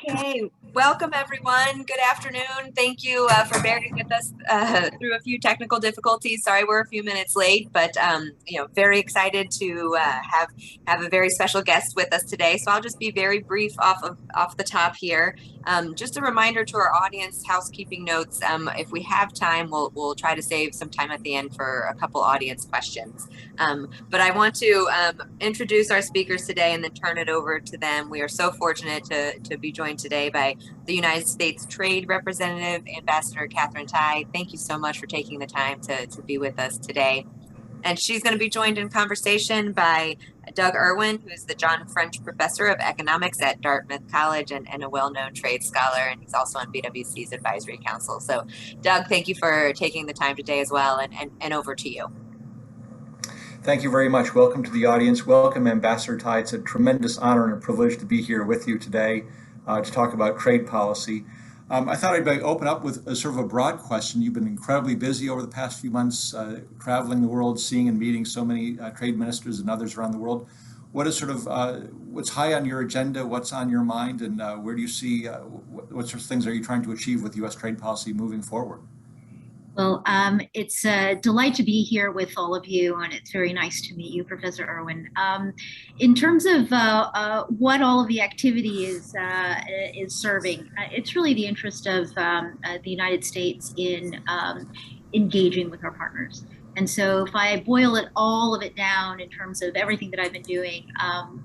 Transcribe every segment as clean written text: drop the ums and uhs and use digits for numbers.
Okay, welcome everyone. Good afternoon. Thank you for bearing with us through a few technical difficulties. Sorry we're a few minutes late, but very excited to have a very special guest with us today. So I'll just be very brief off the top here. Just a reminder to our audience, housekeeping notes. If we have time, we'll try to save some time at the end for a couple audience questions. But I want to introduce our speakers today and then turn it over to them. We are so fortunate to be joined today by the United States Trade Representative, Ambassador Katherine Tai. Thank you so much for taking the time to be with us today. And she's going to be joined in conversation by Doug Irwin, who's the John French Professor of Economics at Dartmouth College and a well-known trade scholar, and he's also on BWC's Advisory Council. So, Doug, thank you for taking the time today as well, and over to you. Thank you very much. Welcome to the audience. Welcome, Ambassador Tai. It's a tremendous honor and a privilege to be here with you today to talk about trade policy. I thought I'd open up with a sort of a broad question. You've been incredibly busy over the past few months, traveling the world, seeing and meeting so many trade ministers and others around the world. What is what's high on your agenda? What's on your mind? And where do you see, what sorts of things are you trying to achieve with U.S. trade policy moving forward? Well, it's a delight to be here with all of you, and it's very nice to meet you, Professor Irwin. In terms of what all of the activity is serving, it's really the interest of the United States in engaging with our partners. And so if I boil all of it down in terms of everything that I've been doing,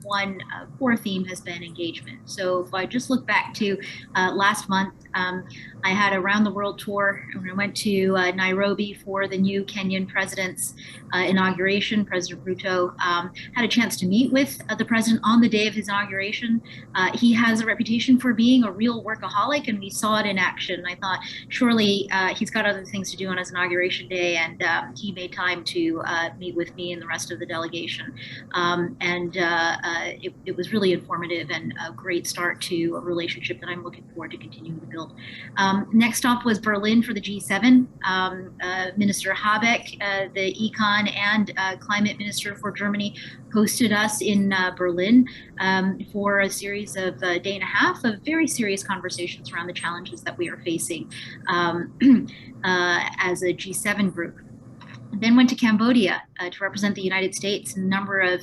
one core theme has been engagement. So if I just look back to last month, I had a round the world tour. I went to Nairobi for the new Kenyan president's inauguration. President Ruto had a chance to meet with the president on the day of his inauguration. He has a reputation for being a real workaholic, and we saw it in action. I thought, surely he's got other things to do on his inauguration day, and he made time to meet with me and the rest of the delegation. It was really informative and a great start to a relationship that I'm looking forward to continuing to build. Next stop was Berlin for the G7. Minister Habeck, the econ and climate minister for Germany, hosted us in Berlin for a series of a day and a half of very serious conversations around the challenges that we are facing as a G7 group. Then went to Cambodia to represent the United States in a number of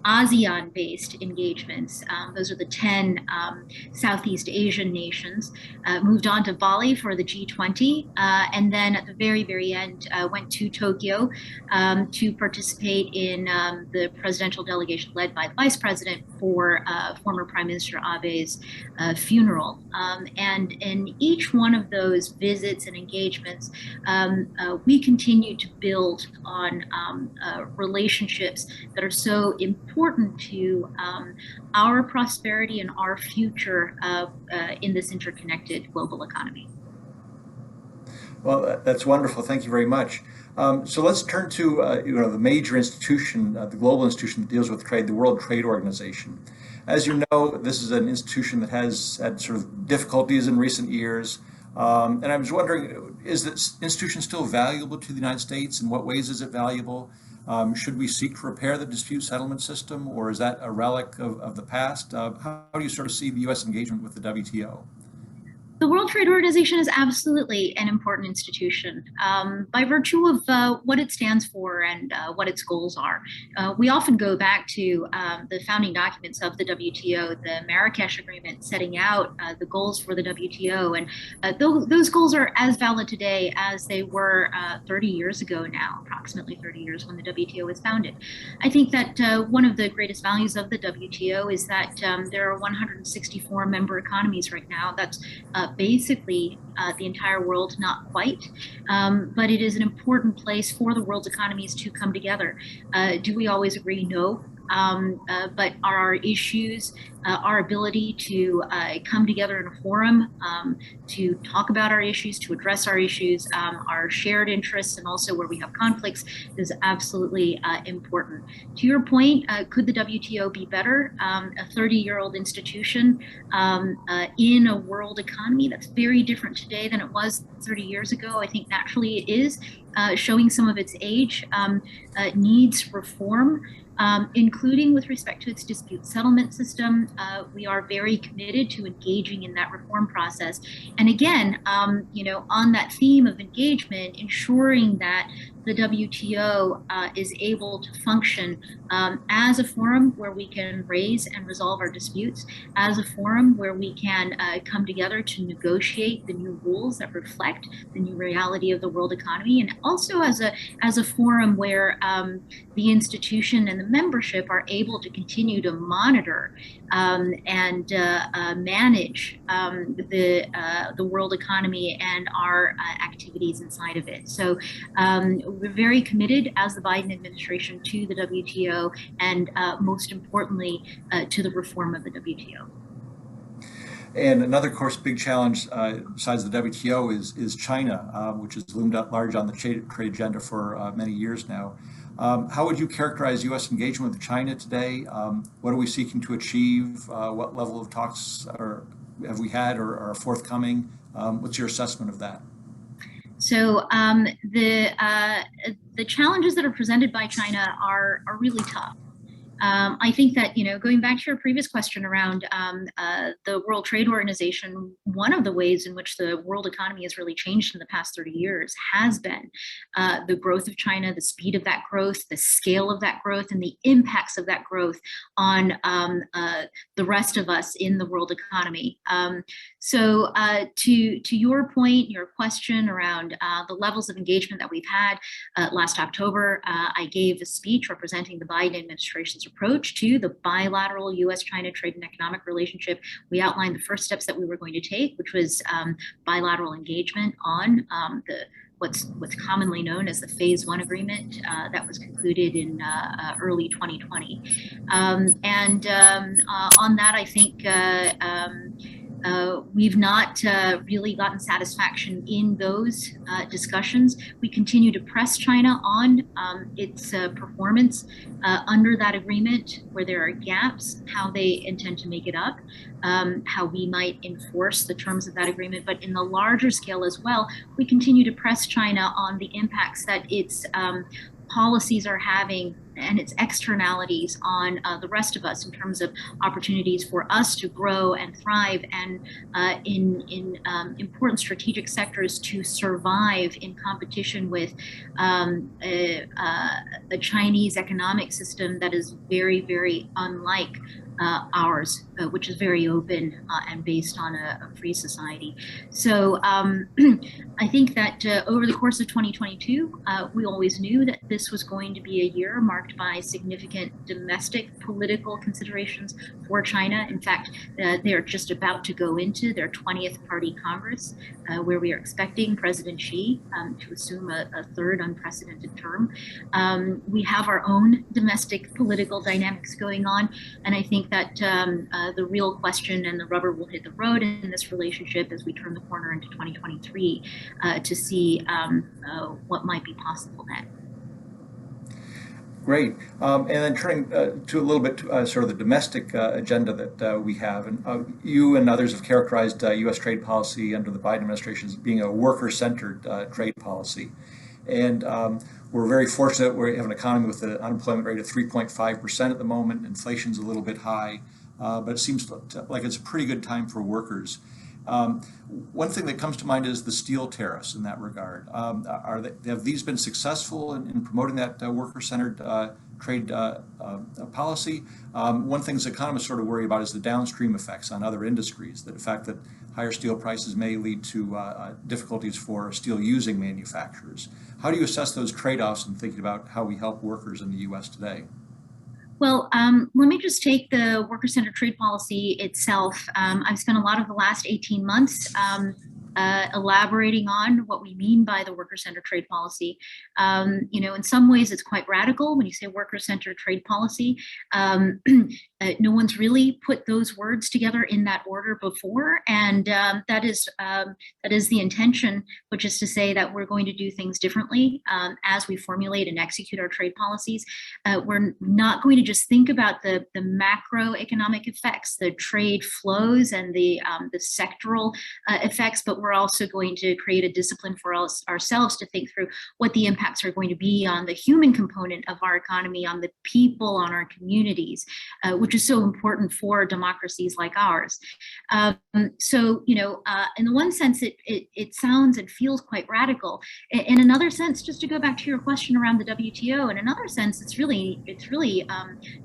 ASEAN-based engagements. Those are the 10 Southeast Asian nations. Moved on to Bali for the G20, and then at the very, very end, went to Tokyo to participate in the presidential delegation led by the Vice President for former Prime Minister Abe's funeral. And in each one of those visits and engagements, we continue to build on relationships that are so important to our prosperity and our future in this interconnected global economy. Well, that's wonderful. Thank you very much. So let's turn to the major institution, the global institution that deals with trade, the World Trade Organization. As you know, this is an institution that has had sort of difficulties in recent years. And I was wondering, is this institution still valuable to the United States? In what ways is it valuable? Should we seek to repair the dispute settlement system, or is that a relic of the past? How do you sort of see the U.S. engagement with the WTO? The World Trade Organization is absolutely an important institution by virtue of what it stands for and what its goals are. We often go back to the founding documents of the WTO, the Marrakesh Agreement, setting out the goals for the WTO. And those goals are as valid today as they were 30 years ago now, approximately 30 years when the WTO was founded. I think that one of the greatest values of the WTO is that there are 164 member economies right now. That's basically the entire world, not quite, but it is an important place for the world's economies to come together. Do we always agree? No. But are our issues, our ability to come together in a forum to talk about our issues, to address our issues, our shared interests, and also where we have conflicts is absolutely important. To your point, could the WTO be better? A 30-year-old institution in a world economy that's very different today than it was 30 years ago. I think naturally it is showing some of its age, needs reform. including with respect to its dispute settlement system. We are very committed to engaging in that reform process. And again, on that theme of engagement, ensuring that the WTO is able to function as a forum where we can raise and resolve our disputes, as a forum where we can come together to negotiate the new rules that reflect the new reality of the world economy, and also as a forum where the institution and the membership are able to continue to monitor and manage the world economy and our activities inside of it. So we're very committed as the Biden administration to the WTO and most importantly to the reform of the WTO. And another, of course, big challenge besides the WTO is China, which has loomed up large on the trade agenda for many years now. How would you characterize U.S. engagement with China today? What are we seeking to achieve? What level of talks have we had or are forthcoming? What's your assessment of that? So the challenges that are presented by China are really tough. I think that, going back to your previous question around the World Trade Organization, one of the ways in which the world economy has really changed in the past 30 years has been the growth of China, the speed of that growth, the scale of that growth, and the impacts of that growth on the rest of us in the world economy. So to your point, your question around the levels of engagement that we've had, last October, I gave a speech representing the Biden administration's approach to the bilateral U.S.-China trade and economic relationship. We outlined the first steps that we were going to take, which was bilateral engagement on what's commonly known as the Phase 1 agreement that was concluded in early 2020. On that, I think we've not really gotten satisfaction in those discussions. We continue to press China on its performance under that agreement, where there are gaps, how they intend to make it up, how we might enforce the terms of that agreement. But in the larger scale as well, we continue to press China on the impacts that its policies are having and its externalities on the rest of us in terms of opportunities for us to grow and thrive, and in important strategic sectors to survive in competition with a Chinese economic system that is very, very unlike ours, which is very open and based on a free society. So I think that over the course of 2022, we always knew that this was going to be a year marked by significant domestic political considerations for China. In fact, they're just about to go into their 20th Party Congress, where we are expecting President Xi to assume a third unprecedented term. We have our own domestic political dynamics going on, and I think that the real question and the rubber will hit the road in this relationship as we turn the corner into 2023 to see what might be possible then. Great. And then turning to a little bit sort of the domestic agenda that we have, and you and others have characterized U.S. trade policy under the Biden administration as being a worker-centered trade policy. And we're very fortunate we have an economy with an unemployment rate of 3.5% at the moment. Inflation's a little bit high, but it seems like it's a pretty good time for workers. One thing that comes to mind is the steel tariffs in that regard. Have these been successful in promoting that worker-centered trade policy? One thing economists sort of worry about is the downstream effects on other industries, the fact that higher steel prices may lead to difficulties for steel using manufacturers. How do you assess those trade-offs in thinking about how we help workers in the U.S. today? Well, let me just take the worker-centered trade policy itself. I've spent a lot of the last 18 months elaborating on what we mean by the worker-centered trade policy. In some ways it's quite radical when you say worker-centered trade policy. No one's really put those words together in that order before, and that is the intention, which is to say that we're going to do things differently as we formulate and execute our trade policies. We're not going to just think about the macroeconomic effects, the trade flows, and the sectoral effects, but we're also going to create a discipline for ourselves to think through what the impacts are going to be on the human component of our economy, on the people, on our communities, which is so important for democracies like ours. So, in the one sense, it sounds and feels quite radical. In another sense, just to go back to your question around the WTO, in another sense, it's really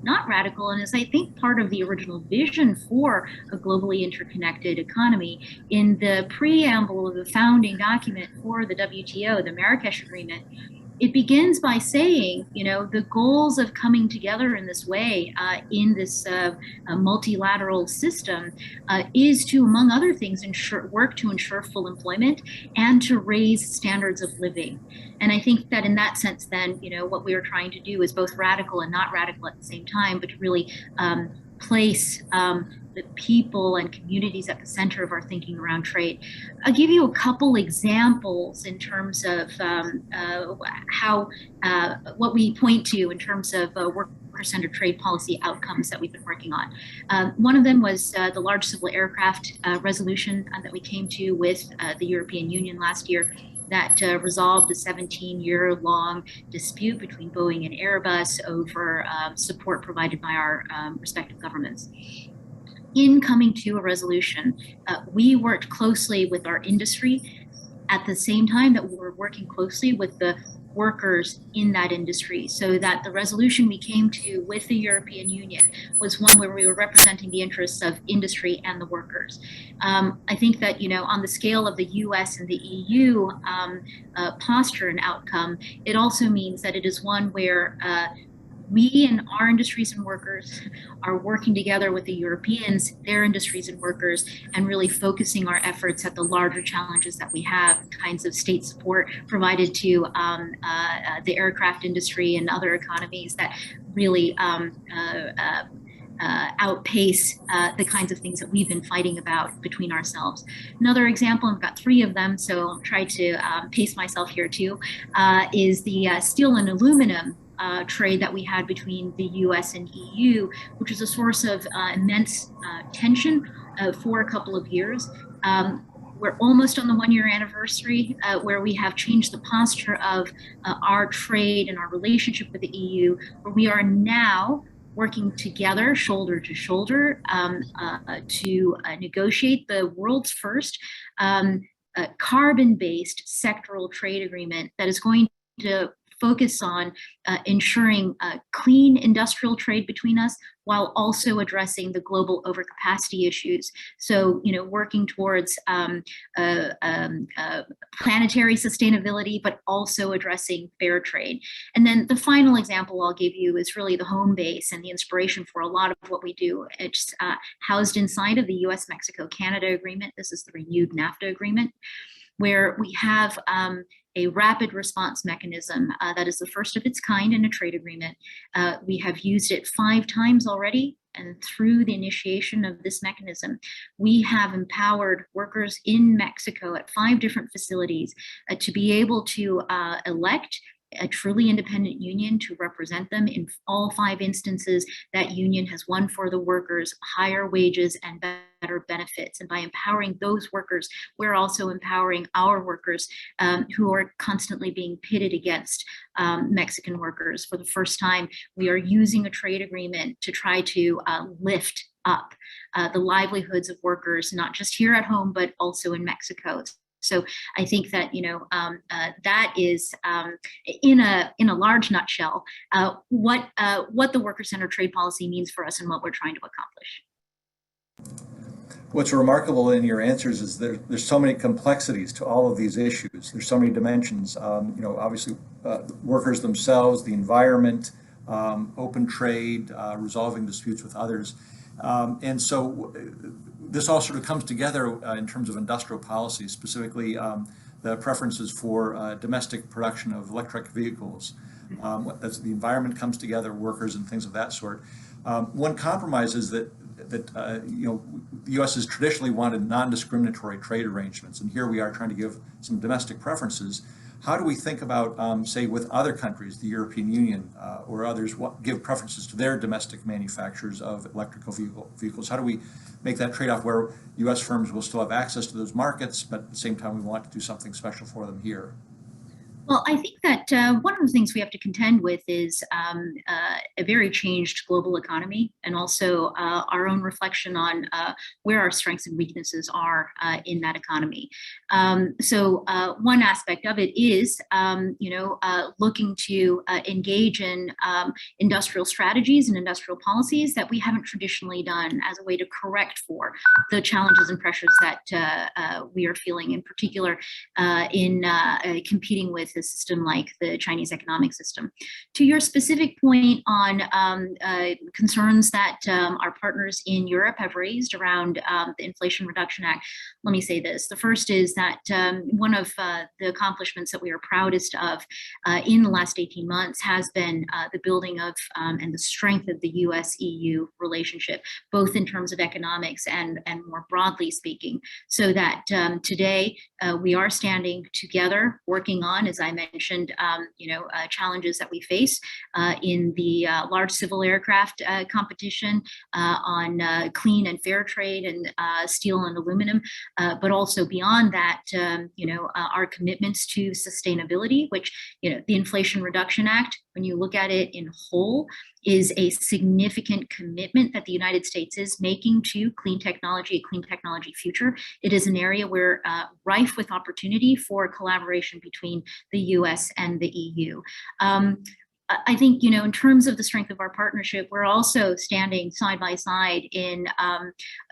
not radical, and is, I think, part of the original vision for a globally interconnected economy. In the preamble of the founding document for the WTO, the Marrakesh Agreement, it begins by saying, the goals of coming together in this way, in this multilateral system, is to, among other things, work to ensure full employment and to raise standards of living. And I think that in that sense, then, what we are trying to do is both radical and not radical at the same time, but to really place the people and communities at the center of our thinking around trade. I'll give you a couple examples in terms of how what we point to in terms of worker-centered trade policy outcomes that we've been working on. One of them was the large civil aircraft resolution that we came to with the European Union last year, that resolved a 17-year-long dispute between Boeing and Airbus over support provided by our respective governments. In coming to a resolution, we worked closely with our industry at the same time that we were working closely with the workers in that industry, so that the resolution we came to with the European Union was one where we were representing the interests of industry and the workers. I think that, on the scale of the US and the EU posture and outcome, it also means that it is one where we and our industries and workers are working together with the Europeans, their industries and workers, and really focusing our efforts at the larger challenges that we have, kinds of state support provided to the aircraft industry and other economies that really outpace the kinds of things that we've been fighting about between ourselves. Another example, I've got three of them, so I'll try to pace myself here too, is the steel and aluminum trade that we had between the US and EU, which is a source of immense tension for a couple of years. We're almost on the one-year anniversary where we have changed the posture of our trade and our relationship with the EU, where we are now working together, shoulder to shoulder, to negotiate the world's first carbon-based sectoral trade agreement that is going to focus on ensuring clean industrial trade between us, while also addressing the global overcapacity issues. So, working towards planetary sustainability, but also addressing fair trade. And then the final example I'll give you is really the home base and the inspiration for a lot of what we do. It's housed inside of the US-Mexico-Canada agreement. This is the renewed NAFTA agreement, where we have a rapid response mechanism that is the first of its kind in a trade agreement. We have used it 5 times already, and through the initiation of this mechanism, we have empowered workers in Mexico at 5 different facilities to be able to elect a truly independent union to represent them in all 5 instances. That union has won for the workers higher wages and better benefits. And by empowering those workers, we're also empowering our workers who are constantly being pitted against Mexican workers. For the first time, we are using a trade agreement to try to lift up the livelihoods of workers, not just here at home, but also in Mexico. So I think that that is, in a large nutshell, what the worker-centered trade policy means for us and what we're trying to accomplish. What's remarkable in your answers is there's so many complexities to all of these issues. There's so many dimensions. Obviously, workers themselves, the environment, open trade, resolving disputes with others, and so this all sort of comes together in terms of industrial policy, specifically the preferences for domestic production of electric vehicles. As the environment comes together, workers and things of that sort. One compromise is that the U.S. has traditionally wanted non-discriminatory trade arrangements, and here we are trying to give some domestic preferences. How do we think about, say, with other countries, the European Union or others, give preferences to their domestic manufacturers of electrical vehicles? How do we make that trade-off where U.S. firms will still have access to those markets, but at the same time we want to do something special for them here? Well, I think that one of the things we have to contend with is a very changed global economy, and also our own reflection on where our strengths and weaknesses are in that economy. So one aspect of it is, looking to engage in industrial strategies and industrial policies that we haven't traditionally done as a way to correct for the challenges and pressures that we are feeling, in particular in competing with a system like the Chinese economic system. To your specific point on concerns that our partners in Europe have raised around the Inflation Reduction Act, let me say this. The first is that one of the accomplishments that we are proudest of in the last 18 months has been the building of and the strength of the US-EU relationship, both in terms of economics and more broadly speaking, so that today we are standing together, working on, as I mentioned, challenges that we face in the large civil aircraft competition on clean and fair trade and steel and aluminum, but also beyond that, our commitments to sustainability, which, the Inflation Reduction Act, when you look at it in whole, is a significant commitment that the United States is making to clean technology, a clean technology future. It is an area where rife with opportunity for collaboration between the US and the EU. I think, in terms of the strength of our partnership, we're also standing side by side in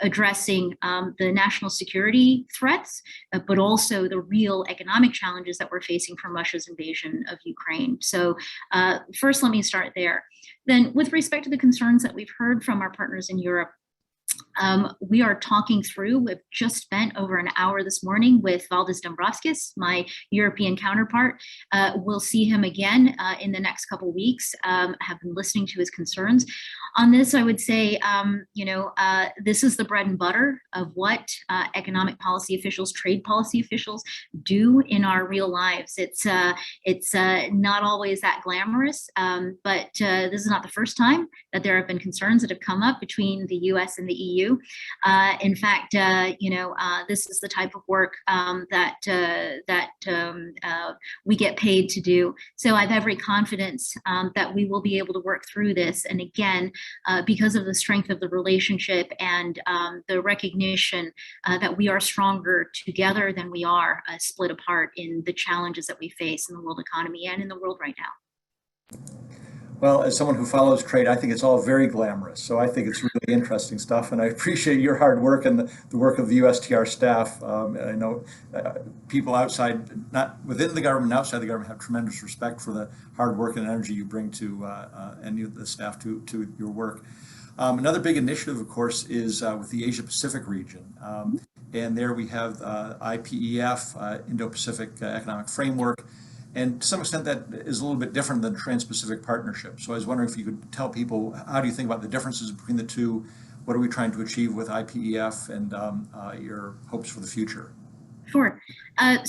addressing the national security threats, but also the real economic challenges that we're facing from Russia's invasion of Ukraine. So first, let me start there. Then, with respect to the concerns that we've heard from our partners in Europe, we are talking through, we've just spent over an hour this morning with Valdis Dombrovskis, my European counterpart. We'll see him again in the next couple of weeks, have been listening to his concerns. On this, I would say, this is the bread and butter of what economic policy officials, trade policy officials do in our real lives. It's not always that glamorous, but this is not the first time that there have been concerns that have come up between the US and the EU. In fact, this is the type of work that we get paid to do. So I have every confidence that we will be able to work through this. And again, because of the strength of the relationship and the recognition that we are stronger together than we are split apart in the challenges that we face in the world economy and in the world right now. Well, as someone who follows trade, I think it's all very glamorous. So I think it's really interesting stuff, and I appreciate your hard work and the work of the USTR staff. I know people outside, not within the government, outside the government, have tremendous respect for the hard work and energy you bring to any of the staff to your work. Another big initiative, of course, is with the Asia-Pacific region. And there we have IPEF, Indo-Pacific Economic Framework. And to some extent, that is a little bit different than Trans-Pacific Partnership. So I was wondering if you could tell people, how do you think about the differences between the two? What are we trying to achieve with IPEF, and your hopes for the future? Sure. The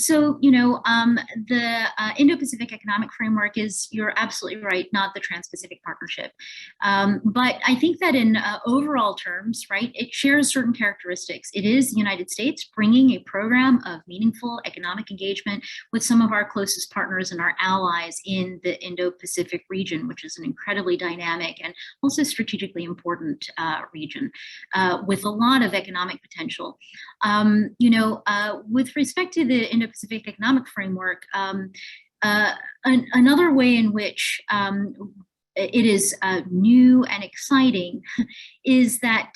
Indo-Pacific Economic Framework is, you're absolutely right, not the Trans-Pacific Partnership. But I think that in overall terms, right, it shares certain characteristics. It is the United States bringing a program of meaningful economic engagement with some of our closest partners and our allies in the Indo-Pacific region, which is an incredibly dynamic and also strategically important region with a lot of economic potential. With respect to the Indo-Pacific Economic Framework, another way in which it is new and exciting is that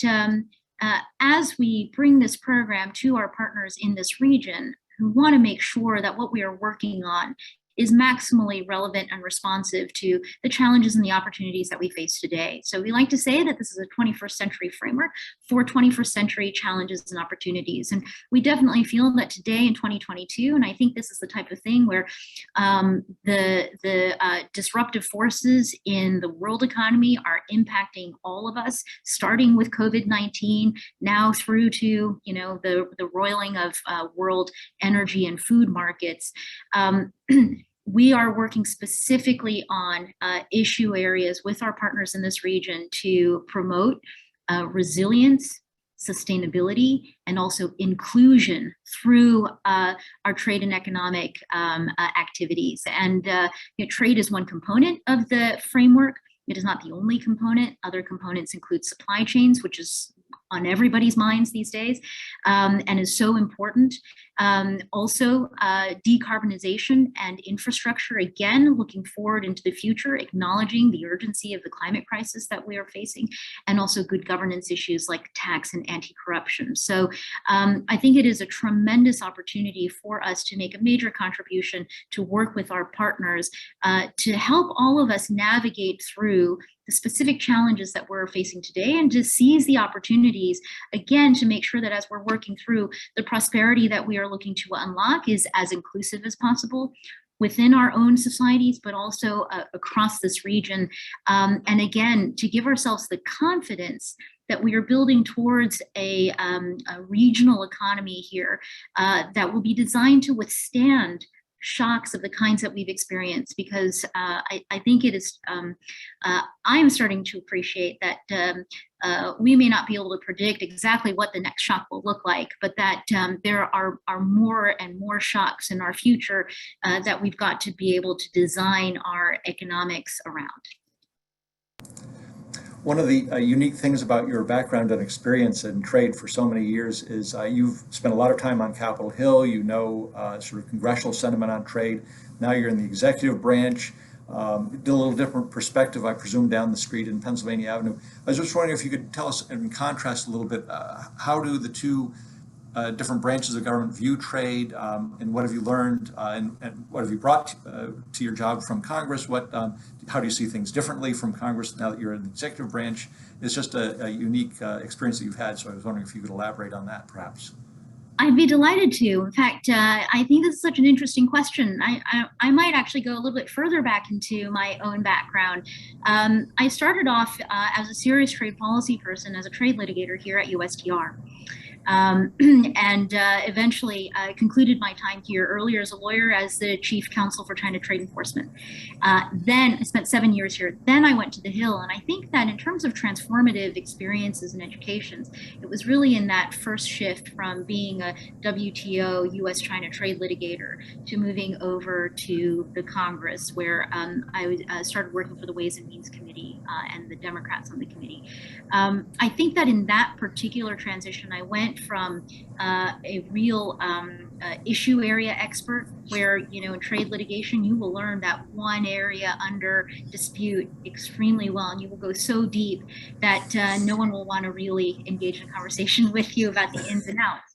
as we bring this program to our partners in this region, we want to make sure that what we are working on is maximally relevant and responsive to the challenges and the opportunities that we face today. So we like to say that this is a 21st century framework for 21st century challenges and opportunities. And we definitely feel that today in 2022, and I think this is the type of thing where the disruptive forces in the world economy are impacting all of us, starting with COVID-19, now through to the roiling of world energy and food markets. We are working specifically on issue areas with our partners in this region to promote resilience, sustainability, and also inclusion through our trade and economic activities. And trade is one component of the framework. It is not the only component. Other components include supply chains, which is on everybody's minds these days, and is so important. Also, decarbonization and infrastructure, again, looking forward into the future, acknowledging the urgency of the climate crisis that we are facing, and also good governance issues like tax and anti-corruption. So I think it is a tremendous opportunity for us to make a major contribution to work with our partners to help all of us navigate through the specific challenges that we're facing today, and to seize the opportunities, again, to make sure that as we're working through the prosperity that we are looking to unlock is as inclusive as possible within our own societies, but also across this region. And again, to give ourselves the confidence that we are building towards a regional economy here that will be designed to withstand shocks of the kinds that we've experienced, because I think it is, I'm starting to appreciate that we may not be able to predict exactly what the next shock will look like, but that there are more and more shocks in our future that we've got to be able to design our economics around. One of the unique things about your background and experience in trade for so many years is you've spent a lot of time on Capitol Hill. You know sort of congressional sentiment on trade. Now you're in the executive branch. Did a little different perspective, I presume, down the street in Pennsylvania Avenue. I was just wondering if you could tell us, in contrast a little bit, how do the two different branches of government view trade, and what have you learned, and what have you brought to your job from Congress? How do you see things differently from Congress now that you're in the executive branch? It's just a unique experience that you've had, so I was wondering if you could elaborate on that, perhaps. I'd be delighted to. In fact, I think this is such an interesting question. I might actually go a little bit further back into my own background. I started off as a serious trade policy person, as a trade litigator here at USTR. And eventually concluded my time here earlier as a lawyer as the chief counsel for China trade enforcement. Then I spent 7 years here. Then I went to the Hill. And I think that in terms of transformative experiences and educations, it was really in that first shift from being a WTO US-China trade litigator to moving over to the Congress, where I started working for the Ways and Means Committee and the Democrats on the committee. I think that in that particular transition, I went from a real issue area expert, where, in trade litigation, you will learn that one area under dispute extremely well, and you will go so deep that no one will want to really engage in a conversation with you about the ins and outs.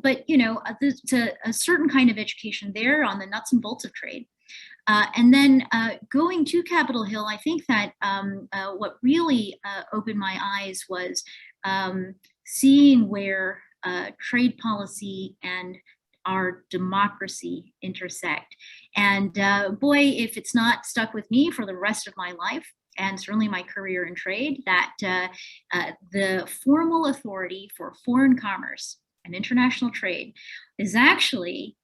But, there's a certain kind of education there on the nuts and bolts of trade. And then going to Capitol Hill, I think that what really opened my eyes was seeing where trade policy and our democracy intersect. And boy, if it's not stuck with me for the rest of my life, and certainly my career in trade, that the formal authority for foreign commerce and international trade is actually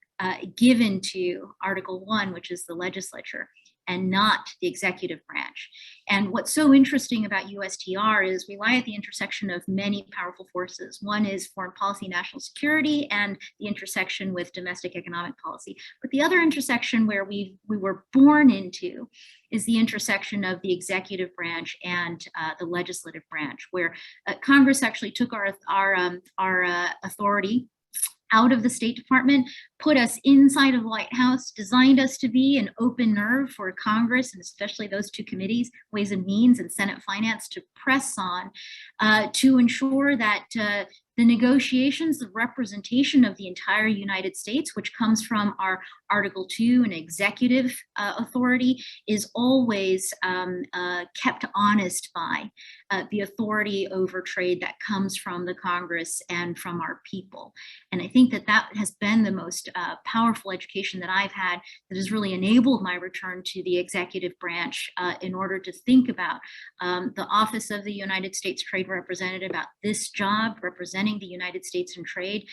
given to Article 1, which is the legislature, and not the executive branch. And what's so interesting about USTR is we lie at the intersection of many powerful forces. One is foreign policy, national security, and the intersection with domestic economic policy. But the other intersection where we were born into is the intersection of the executive branch and the legislative branch, where Congress actually took our authority out of the State Department, put us inside of the White House, designed us to be an open nerve for Congress, and especially those two committees, Ways and Means and Senate Finance, to press on to ensure that the negotiations, the representation of the entire United States, which comes from our Article 2 and executive authority, is always kept honest by the authority over trade that comes from the Congress and from our people. And I think that that has been the most powerful education that I've had, that has really enabled my return to the executive branch in order to think about the Office of the United States Trade Representative, about this job representing the United States in trade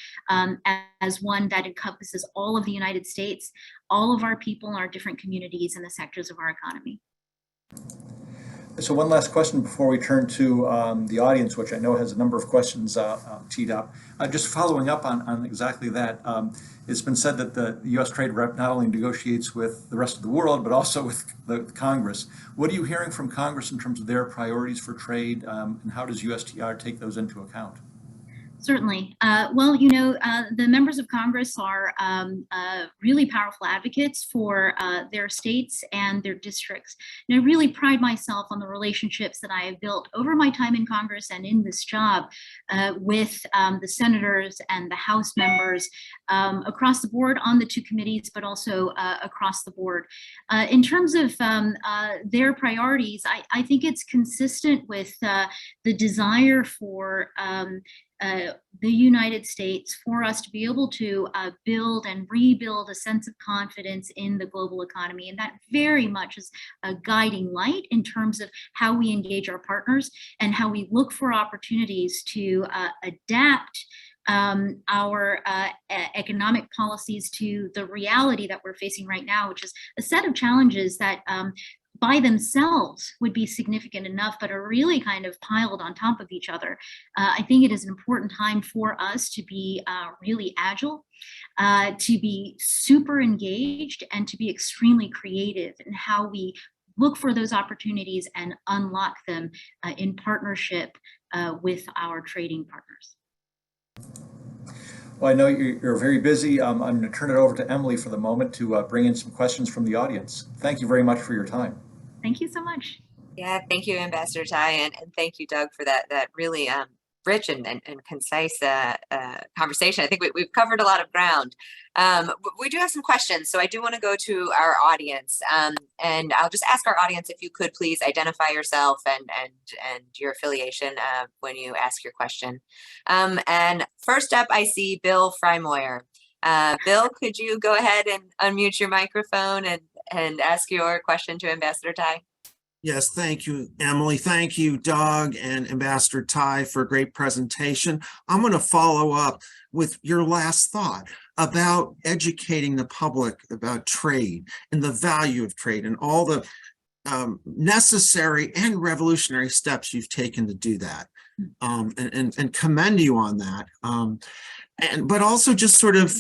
as one that encompasses all of the United States, all of our people, our different communities, and the sectors of our economy. So one last question before we turn to the audience, which I know has a number of questions teed up. Just following up on exactly that, it's been said that the U.S. Trade Rep not only negotiates with the rest of the world, but also with the Congress. What are you hearing from Congress in terms of their priorities for trade, and how does USTR take those into account? Certainly. Well, you know, the members of Congress are really powerful advocates for their states and their districts. And I really pride myself on the relationships that I have built over my time in Congress and in this job with the senators and the House members across the board on the two committees, but also across the board. In terms of their priorities, I think it's consistent with the desire for the United States, for us to be able to build and rebuild a sense of confidence in the global economy. And that very much is a guiding light in terms of how we engage our partners and how we look for opportunities to adapt our economic policies to the reality that we're facing right now, which is a set of challenges that by themselves would be significant enough, but are really kind of piled on top of each other. I think it is an important time for us to be really agile, to be super engaged, and to be extremely creative in how we look for those opportunities and unlock them in partnership with our trading partners. Well, I know you're very busy. I'm going to turn it over to Emily for the moment to bring in some questions from the audience. Thank you very much for your time. Thank you so much. Yeah, thank you, Ambassador Tai, and thank you, Doug, for that really rich and concise conversation. I think we've covered a lot of ground. We do have some questions, so I do want to go to our audience, and I'll just ask our audience if you could please identify yourself and your affiliation when you ask your question. And first up, I see Bill Frymoyer. Bill, could you go ahead and unmute your microphone and ask your question to Ambassador Tai? Yes, thank you, Emily. Thank you, Doug and Ambassador Tai, for a great presentation. I'm going to follow up with your last thought about educating the public about trade and the value of trade and all the necessary and revolutionary steps you've taken to do that, and commend you on that. But also just sort of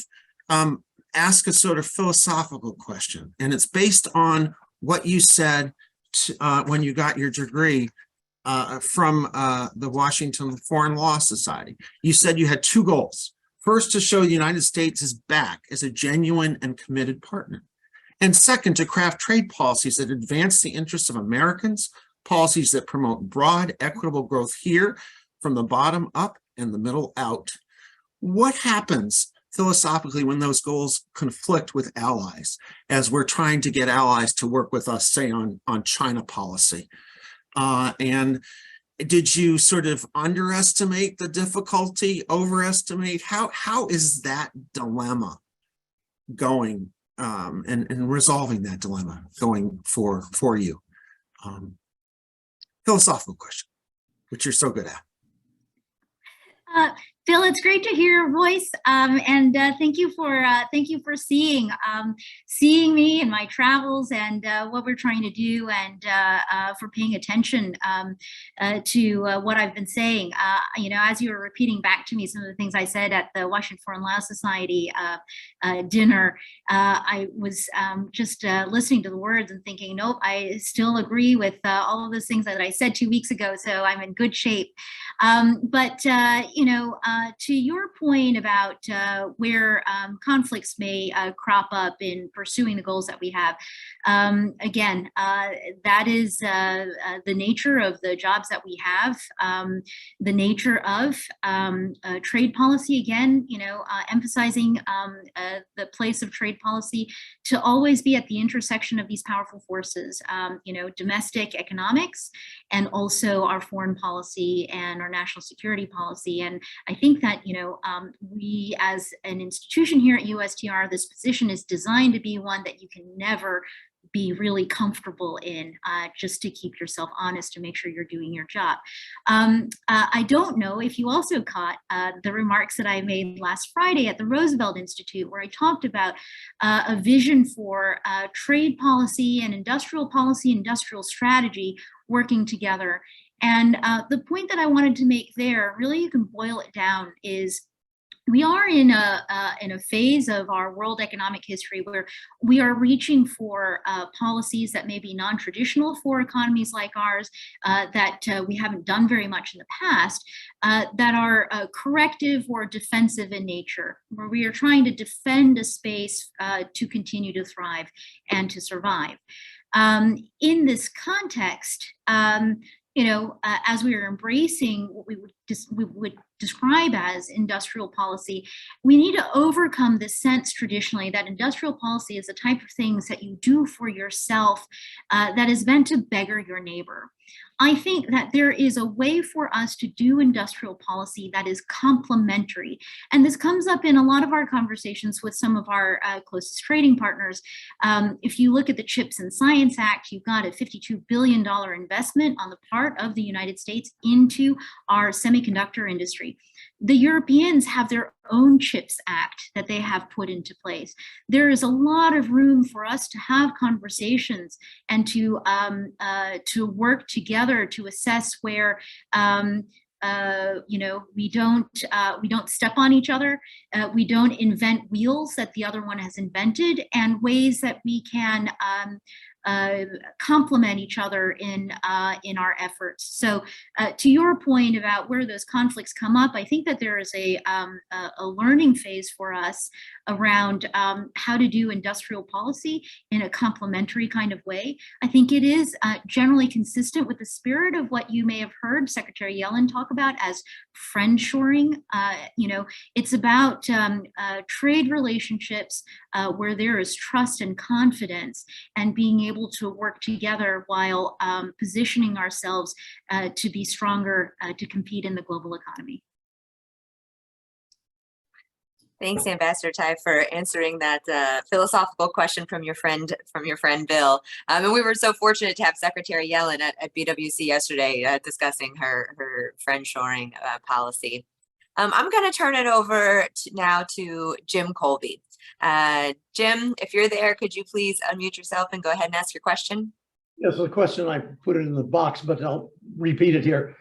ask a sort of philosophical question, and it's based on what you said when you got your degree from the Washington Foreign Law Society. You said you had two goals. First, to show the United States is back as a genuine and committed partner. And second, to craft trade policies that advance the interests of Americans, policies that promote broad, equitable growth here from the bottom up and the middle out. What happens philosophically when those goals conflict with allies, as we're trying to get allies to work with us, say, on China policy? And did you sort of underestimate the difficulty, overestimate? How is that dilemma going, and resolving that dilemma going for you? Philosophical question, which you're so good at. Phil, it's great to hear your voice, and thank you for seeing me in my travels and what we're trying to do, and for paying attention to what I've been saying. You know, as you were repeating back to me some of the things I said at the Washington Foreign Law Society dinner, I was just listening to the words and thinking, nope, I still agree with all of those things that I said 2 weeks ago, so I'm in good shape. But you know, to your point about where conflicts may crop up in pursuing the goals that we have, again, that is the nature of the jobs that we have, the nature of trade policy. Again, emphasizing the place of trade policy to always be at the intersection of these powerful forces, domestic economics and also our foreign policy and our national security policy. And I think that, we as an institution here at USTR, this position is designed to be one that you can never be really comfortable in, just to keep yourself honest and make sure you're doing your job. I don't know if you also caught the remarks that I made last Friday at the Roosevelt Institute, where I talked about a vision for trade policy and industrial strategy working together. And the point that I wanted to make there, really you can boil it down, is we are in a phase of our world economic history where we are reaching for policies that may be non-traditional for economies like ours, that we haven't done very much in the past, that are corrective or defensive in nature, where we are trying to defend a space to continue to thrive and to survive. In this context, as we are embracing what we would describe as industrial policy, we need to overcome the sense traditionally that industrial policy is the type of things that you do for yourself that is meant to beggar your neighbor. I think that there is a way for us to do industrial policy that is complementary. And this comes up in a lot of our conversations with some of our closest trading partners. If you look at the CHIPS and Science Act, you've got a $52 billion investment on the part of the United States into our semiconductor industry. The Europeans have their own CHIPS Act that they have put into place. There is a lot of room for us to have conversations and to work together to assess where we don't step on each other, we don't invent wheels that the other one has invented, and ways that we can complement each other in our efforts. So to your point about where those conflicts come up, I think that there is a learning phase for us around how to do industrial policy in a complementary kind of way. I think it is generally consistent with the spirit of what you may have heard Secretary Yellen talk about as friendshoring. It's about trade relationships where there is trust and confidence, and being able to work together while positioning ourselves to be stronger to compete in the global economy. Thanks, Ambassador Tai, for answering that philosophical question from your friend Bill. And we were so fortunate to have Secretary Yellen at BWC yesterday discussing her friendshoring policy. I'm going to turn it over now to Jim Colby. Jim, if you're there, could you please unmute yourself and go ahead and ask your question? Yes, the question, I put it in the box, but I'll repeat it here.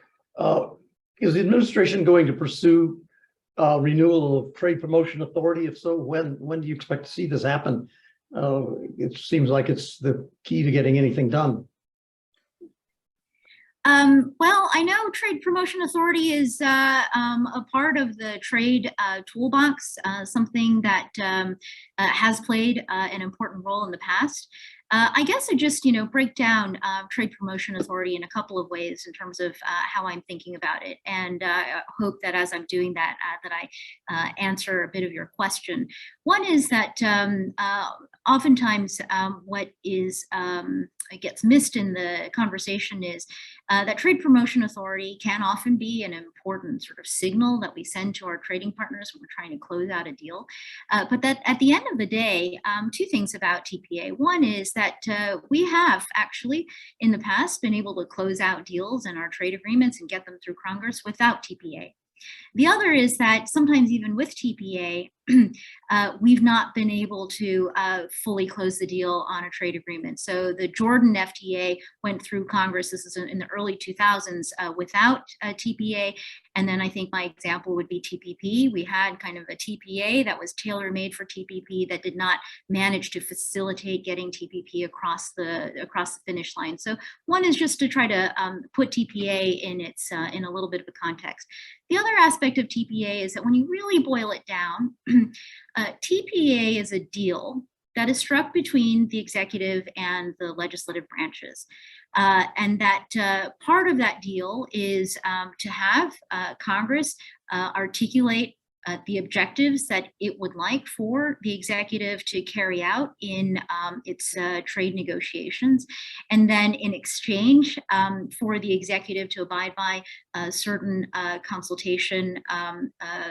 Is the administration going to pursue renewal of trade promotion authority? If so, when do you expect to see this happen? It seems like it's the key to getting anything done. Well, I know Trade Promotion Authority is a part of the trade toolbox, something that has played an important role in the past. I guess I just, break down Trade Promotion Authority in a couple of ways in terms of how I'm thinking about it. And I hope that as I'm doing that, that I answer a bit of your question. One is that oftentimes what gets missed in the conversation is that Trade Promotion Authority can often be an important sort of signal that we send to our trading partners when we're trying to close out a deal. But that at the end of the day, two things about TPA. One is that we have actually in the past been able to close out deals in our trade agreements and get them through Congress without TPA. The other is that sometimes even with TPA, we've not been able to fully close the deal on a trade agreement. So the Jordan FTA went through Congress. This is in the early 2000s without a TPA. And then I think my example would be TPP. We had kind of a TPA that was tailor-made for TPP that did not manage to facilitate getting TPP across the finish line. So one is just to try to put TPA in its in a little bit of a context. The other aspect of TPA is that when you really boil it down, TPA is a deal that is struck between the executive and the legislative branches. And that part of that deal is to have Congress articulate the objectives that it would like for the executive to carry out in its trade negotiations. And then in exchange for the executive to abide by certain consultation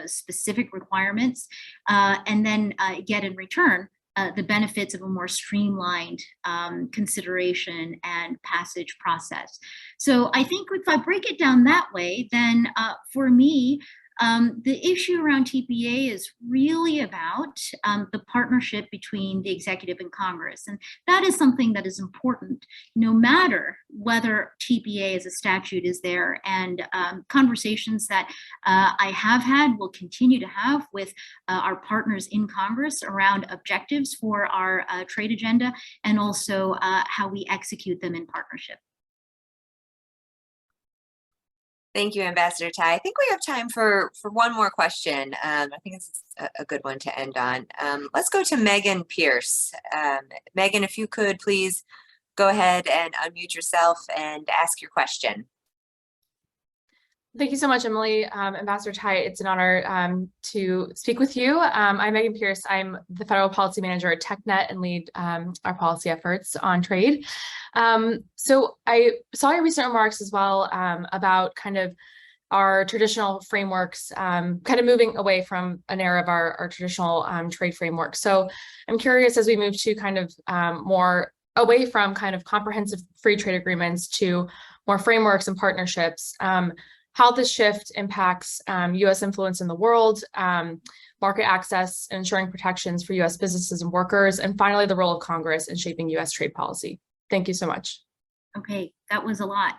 specific requirements, and then get in return the benefits of a more streamlined consideration and passage process. So I think if I break it down that way, then for me, the issue around TPA is really about the partnership between the executive and Congress. And that is something that is important, no matter whether TPA as a statute is there. And conversations that I have had, will continue to have with our partners in Congress around objectives for our trade agenda, and also how we execute them in partnership. Thank you, Ambassador Tai. I think we have time for one more question. I think it's a good one to end on. Let's go to Megan Pierce. Megan, if you could please go ahead and unmute yourself and ask your question. Thank you so much, Emily. Ambassador Tai, it's an honor to speak with you. I'm Megan Pierce. I'm the Federal Policy Manager at TechNet and lead our policy efforts on trade. So I saw your recent remarks as well about kind of our traditional frameworks, kind of moving away from an era of our traditional trade framework. So I'm curious, as we move to kind of more away from kind of comprehensive free trade agreements to more frameworks and partnerships, how this shift impacts U.S. influence in the world, market access, ensuring protections for U.S. businesses and workers, and finally, the role of Congress in shaping U.S. trade policy. Thank you so much. Okay, that was a lot,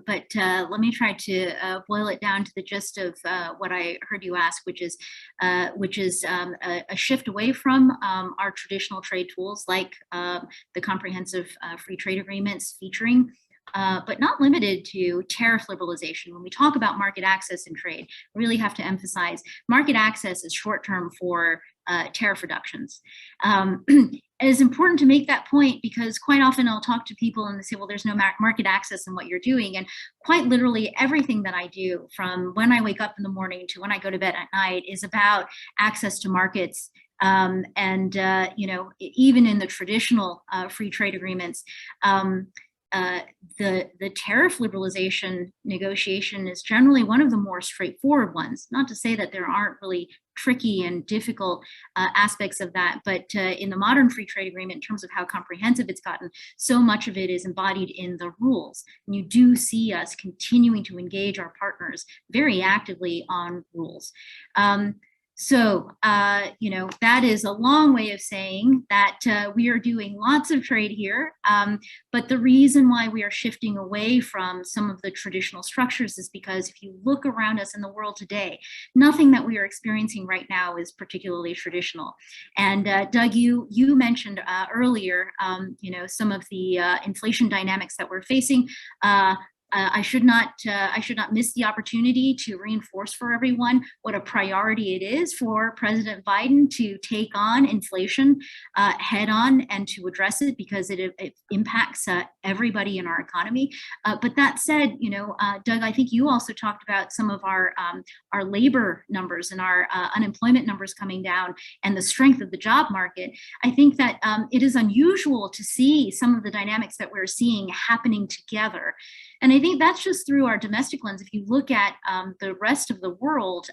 but let me try to boil it down to the gist of what I heard you ask, which is a shift away from our traditional trade tools like the comprehensive free trade agreements featuring but not limited to tariff liberalization. When we talk about market access in trade, we really have to emphasize market access is short-term for tariff reductions. It is important to make that point because quite often I'll talk to people and they say, well, there's no market access in what you're doing. And quite literally everything that I do, from when I wake up in the morning to when I go to bed at night, is about access to markets. You know, even in the traditional free trade agreements, the tariff liberalization negotiation is generally one of the more straightforward ones. Not to say that there aren't really tricky and difficult aspects of that, but in the modern free trade agreement, in terms of how comprehensive it's gotten, so much of it is embodied in the rules. And you do see us continuing to engage our partners very actively on rules. So, you know, that is a long way of saying that we are doing lots of trade here. But the reason why we are shifting away from some of the traditional structures is because if you look around us in the world today, nothing that we are experiencing right now is particularly traditional. And Doug, you mentioned earlier, you know, some of the inflation dynamics that we're facing. I should not miss the opportunity to reinforce for everyone what a priority it is for President Biden to take on inflation head on and to address it, because it impacts everybody in our economy. But that said, you know, Doug, I think you also talked about some of our labor numbers and our unemployment numbers coming down and the strength of the job market. I think that it is unusual to see some of the dynamics that we're seeing happening together. And I think that's just through our domestic lens. If you look at the rest of the world,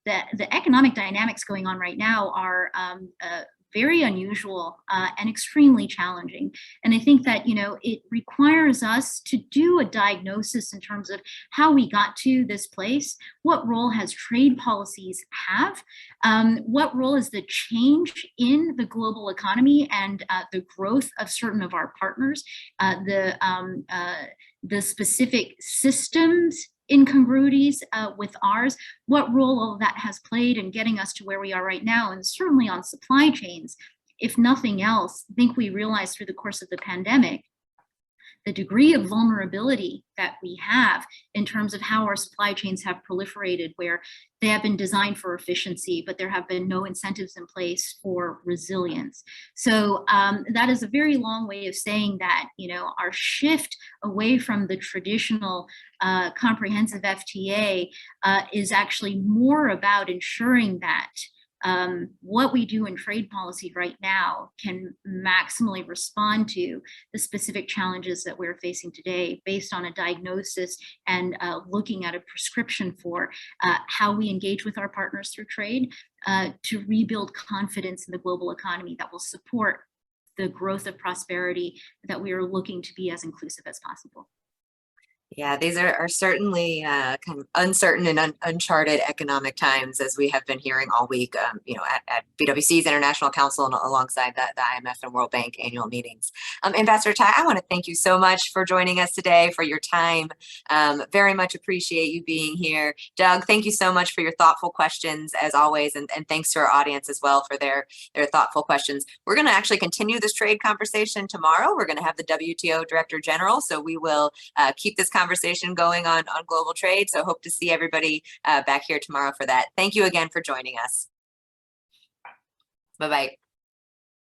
the economic dynamics going on right now are very unusual and extremely challenging. And I think that, it requires us to do a diagnosis in terms of how we got to this place. What role has trade policies have? What role is the change in the global economy and the growth of certain of our partners, the specific systems incongruities with ours, what role all of that has played in getting us to where we are right now, and certainly on supply chains. If nothing else, I think we realized through the course of the pandemic the degree of vulnerability that we have in terms of how our supply chains have proliferated, where they have been designed for efficiency, but there have been no incentives in place for resilience. So that is a very long way of saying that, our shift away from the traditional comprehensive FTA is actually more about ensuring that what we do in trade policy right now can maximally respond to the specific challenges that we're facing today based on a diagnosis and looking at a prescription for how we engage with our partners through trade to rebuild confidence in the global economy that will support the growth of prosperity that we are looking to be as inclusive as possible. Yeah, these are certainly kind of uncertain and uncharted economic times, as we have been hearing all week, at BWC's International Council and alongside the IMF and World Bank annual meetings. Ambassador Tai, I want to thank you so much for joining us today, for your time. Very much appreciate you being here. Doug, thank you so much for your thoughtful questions, as always, and thanks to our audience as well for their thoughtful questions. We're going to actually continue this trade conversation tomorrow. We're going to have the WTO Director General, so we will keep this conversation going on global trade. So hope to see everybody back here tomorrow for that. Thank you again for joining us. Bye-bye.